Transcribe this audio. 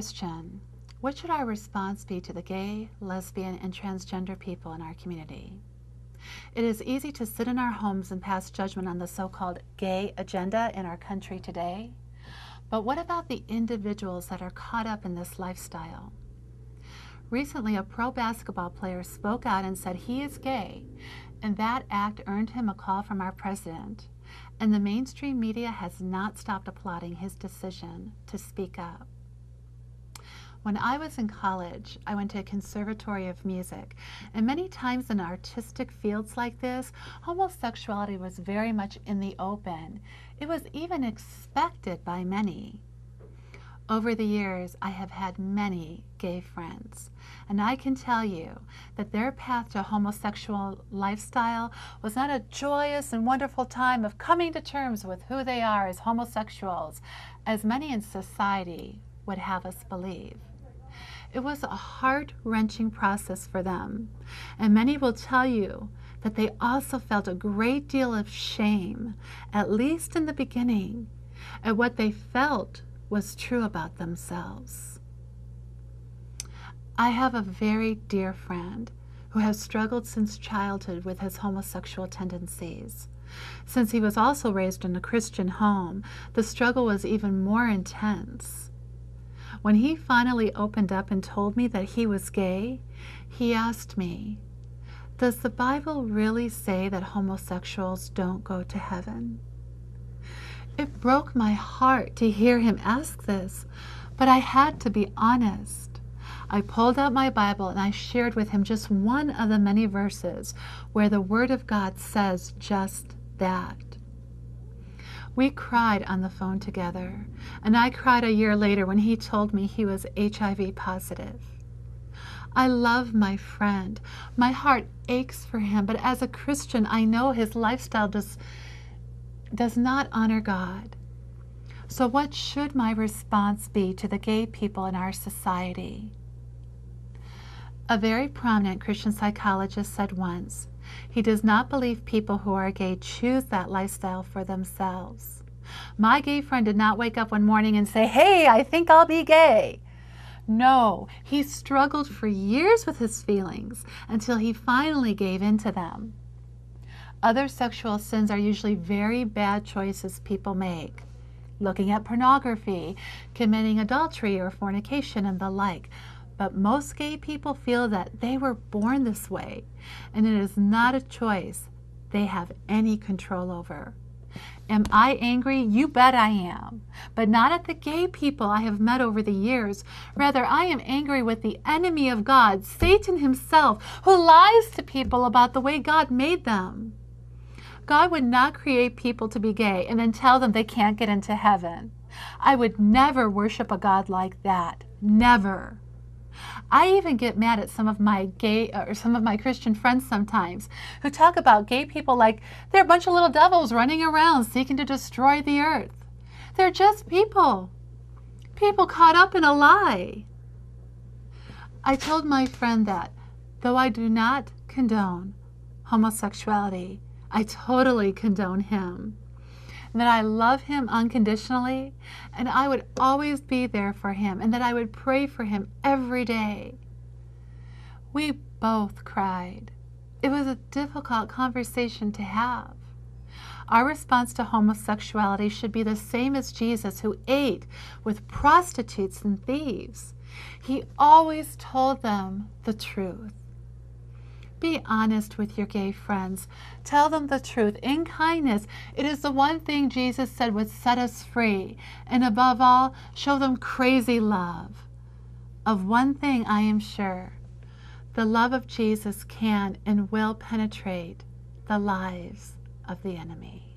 Christian, what should our response be to the gay, lesbian, and transgender people in our community? It is easy to sit in our homes and pass judgment on the so-called gay agenda in our country today. But what about the individuals that are caught up in this lifestyle? Recently, a pro basketball player spoke out and said he is gay, and that act earned him a call from our president. And the mainstream media has not stopped applauding his decision to speak up. When I was in college, I went to a conservatory of music, and many times in artistic fields like this, homosexuality was very much in the open. It was even expected by many. Over the years, I have had many gay friends, and I can tell you that their path to homosexual lifestyle was not a joyous and wonderful time of coming to terms with who they are as homosexuals, as many in society would have us believe. It was a heart-wrenching process for them, and many will tell you that they also felt a great deal of shame, at least in the beginning, at what they felt was true about themselves. I have a very dear friend who has struggled since childhood with his homosexual tendencies. Since he was also raised in a Christian home, the struggle was even more intense. When he finally opened up and told me that he was gay, he asked me, "Does the Bible really say that homosexuals don't go to heaven?" It broke my heart to hear him ask this, but I had to be honest. I pulled out my Bible and I shared with him just one of the many verses where the Word of God says just that. We cried on the phone together, and I cried a year later when he told me he was HIV positive. I love my friend. My heart aches for him, but as a Christian, I know his lifestyle does not honor God. So what should my response be to the gay people in our society? A very prominent Christian psychologist said once, he does not believe people who are gay choose that lifestyle for themselves. My gay friend did not wake up one morning and say, "Hey, I think I'll be gay." No, he struggled for years with his feelings until he finally gave in to them. Other sexual sins are usually very bad choices people make. Looking at pornography, committing adultery or fornication and the like. But most gay people feel that they were born this way, and it is not a choice they have any control over. Am I angry? You bet I am. But not at the gay people I have met over the years. Rather, I am angry with the enemy of God, Satan himself, who lies to people about the way God made them. God would not create people to be gay and then tell them they can't get into heaven. I would never worship a God like that. Never. I even get mad at some of my Christian friends sometimes who talk about gay people like they're a bunch of little devils running around seeking to destroy the earth. They're just people. People caught up in a lie. I told my friend that, though I do not condone homosexuality, I totally condone him. And that I love him unconditionally, and I would always be there for him, and that I would pray for him every day. We both cried. It was a difficult conversation to have. Our response to homosexuality should be the same as Jesus, who ate with prostitutes and thieves. He always told them the truth. Be honest with your gay friends. Tell them the truth in kindness. It is the one thing Jesus said would set us free. And above all, show them crazy love. Of one thing I am sure, the love of Jesus can and will penetrate the lives of the enemy.